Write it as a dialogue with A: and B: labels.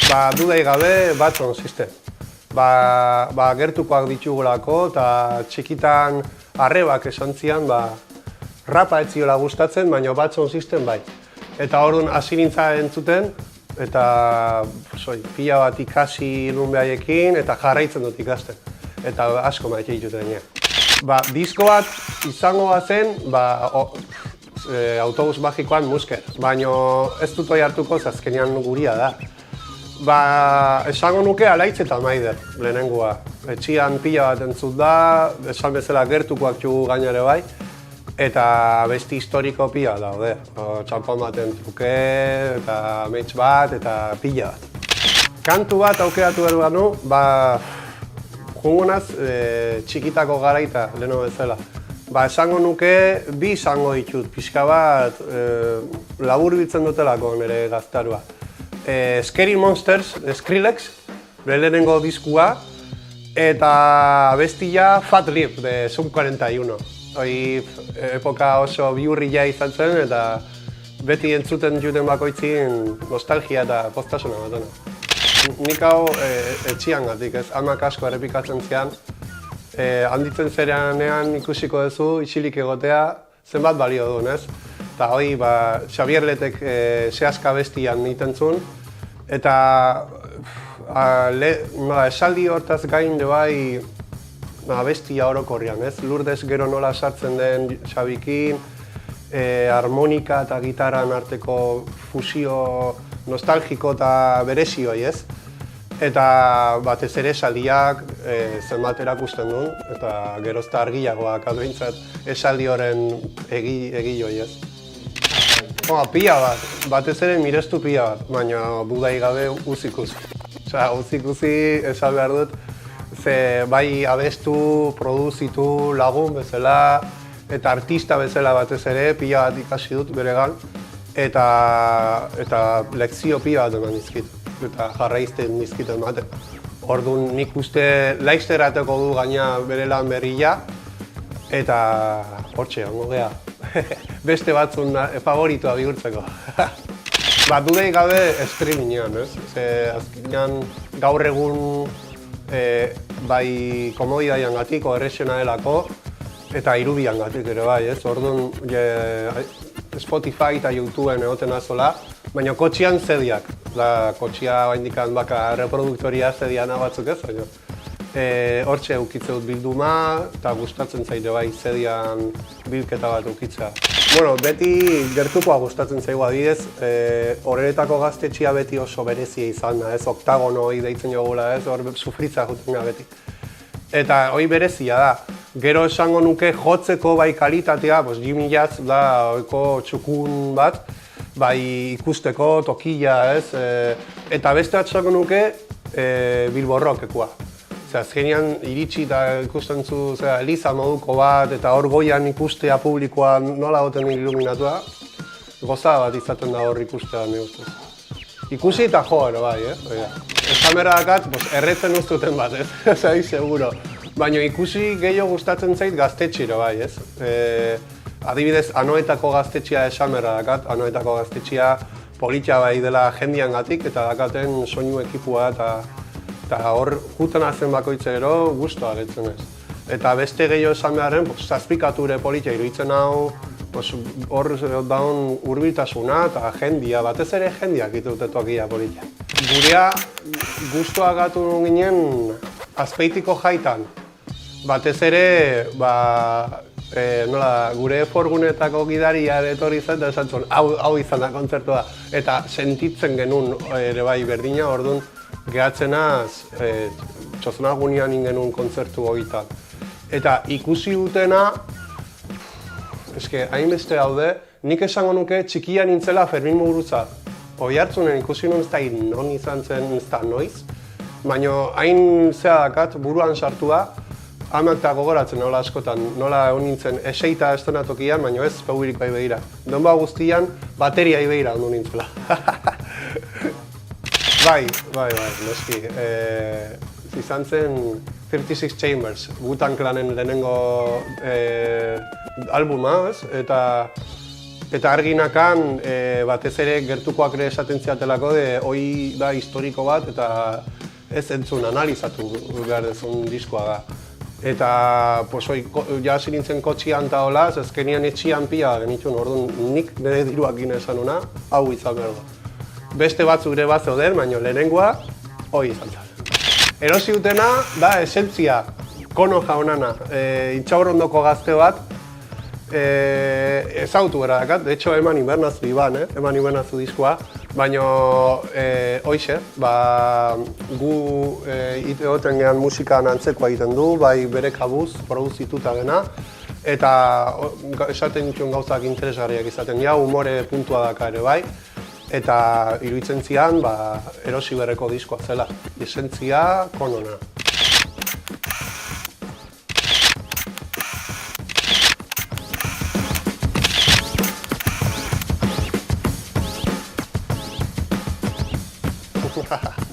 A: Ba, dudai gabe Bad Sound System. Ba, gertukoak ditugulako eta txikitan arrebak esan zian, rapa ez ziola gustatzen, baina Bad Sound System bai. Eta orduan hasi nintza entzuten, eta pila bat ikasi nun behaiekin eta jarraitzen dut ikasten. Eta asko maite ditut denean. Ba, disko bat izango bazen, autobus magikoan Musker, baina ez dut hori hartuko, azkenean guria da. Ba, esango nuke Alaitz eta Maider, lehenengoa. Etxian pila bat entzut da, esan bezala gertukoak txugu gainere bai, eta besti historiko pila daude. Txampon baten truke, eta amets bat, eta pila bat. Kantu bat aukeratu behar ganu, jungonaz txikitako garaita, leheno bezala. Ba, esango nuke, bi izango ditut, pixka bat labur biltzen dutelako nire gaztarua. Scary Monsters, Skrillex, lehenengo diskua, eta bestia Fat Lip, de Sum 41. Hoi epoka oso bihurria izan zen, eta beti entzuten juten bakoitzin nostalgia eta postasuna batena. Nik hau etxian gatik, ez, amak asko errepikatzen zian. Handitzen zereanean ikusiko duzu, isilik egotea, zenbat balio duen, ez? Eta hoi, Xabier Letek zehazka bestian egiten zuen. Eta esaldi hortaz gain bai bestia orokorrian, ez? Lourdes gero nola sartzen den Xabikin, harmonika eta gitaran arteko fusio nostalgiko eta berezioi, ez? Eta batez ere esaldiak zenbat erakusten duen, eta gerozta argiagoak adbeintzat esaldi horren egioi, ez? Pila bat, batez ere mirestu pila bat, baina budai gabe uzikusi. Osea, uzikusi esan behar dut, ze bai abestu, produzitu, lagun bezala, eta artista bezala batez ere, pila bat ikasi dut beregan, eta lekzio pila bat eman dizkit, eta jarraizten dizkiten ematen. Orduan nik uste laizterateko du gaina bere lan berria, eta hortxe, ongo geha. Beste batzun favoritoa bihurtzeko. Dudei gabe streamingean, ez? Azkenean gaur egun bai komodidaian gatiko, errexena delako, eta irubian gatik ere bai, ez? Orduan Spotify eta YouTubeen egoten azola, baina kotxian zediak. Kotxia baindikan baka reproduktoria zediana batzuk ez, baina hortxe eukitze dut bilduma, eta gustatzen zaire bai zedian bilketa bat eukitzea. Bueno, beti gertukoa gustatzen zaigu adibidez, Horretako Gaztetxea beti oso berezia izan da, ez? Oktagono hori deitzen jogula, ez? Hor sufritza juten beti. Eta hori berezia da. Gero esango nuke jotzeko bai kalitatea, Jimmy Jazz da ohiko txukun bat, bai ikusteko, tokia, ez? Eta beste bat esango nuke Bilbo Rockekoa. Azkenean iritsi eta ikusten zu Eliza moduko bat eta hor goian ikustea publikoa nola goten iluminatua, goza bat izaten da hor ikustea nire ustez. Ikusi eta jo, bai, Esamera dakat, erretzen ustuten bat, ez ari seguro. Baina ikusi gehiago gustatzen zait gaztetxero, bai, ez? Adibidez, Anoetako Gaztetxea esamera dakat, Anoetako Gaztetxea politia bai dela jendian gatik eta dakaten soinu ekipua eta hor juten hazen bakoitze gero guztua agertzen ez. Eta beste gehiago esan beharren, zazpikature politia iruditzen hau, hor daun hurbiltasuna eta jendia, batez ere jendiak itutetuakia politia. Gurea guztua gatu ginen Azpeitiko jaitan. Batez ere, gure forgunetako gidaria etorri zen eta esan zuen, hau izan da kontzertua. Eta sentitzen genuen ere bai berdina, orduan gehatzenaz txoznagunean ingenuen kontzertu hogetan. Eta ikusi dutena, hainbeste daude, nik esango nuke txikia nintzela Fermin Muguruza. Oihartzunen ikusi nuen ez da non izan zen ez da noiz, baina hain zea dakat buruan sartua, amak eta gogoratzen nola askotan, nola egon nintzen eseita estonatokian, baina ez peurik bai behira. Donba guztian, bateria behira ondo nintzela. Bai, noski. Izan zen 36 Chambers, Wu-Tang Clanen lehenengo albuma, ez? Eta Eta arginakan, batez ere gertukoak ere esaten ziatelako, hoi da historiko bat eta ez entzun analizatu behar dezun diskoa da. Eta, pues, hasi nintzen kotxian eta hola, ezkenian etxian pila genituen, orduan nik nire diruak gine esan hona, hau izan behar da. Beste batzuk ere bat zeuden, baina lehenengoa, hoi izan zen. Erosi dutena da esentzia, Kono Jaunana, Intxaurrondoko gazte bat, ezagutu gara dakat, de hecho eman inbernazu iban, eman inbernazu diskoa, baina hoxe, gu egoten gehan musikan antzekoa egiten du, bai bere kabuz, produzituta dena, eta esaten dituen gauzak interesgarriak izaten dira, umore puntua daka ere bai, eta iruditzen zian erosi berreko diskoa zela, esentzia Konona. Ha ha ha.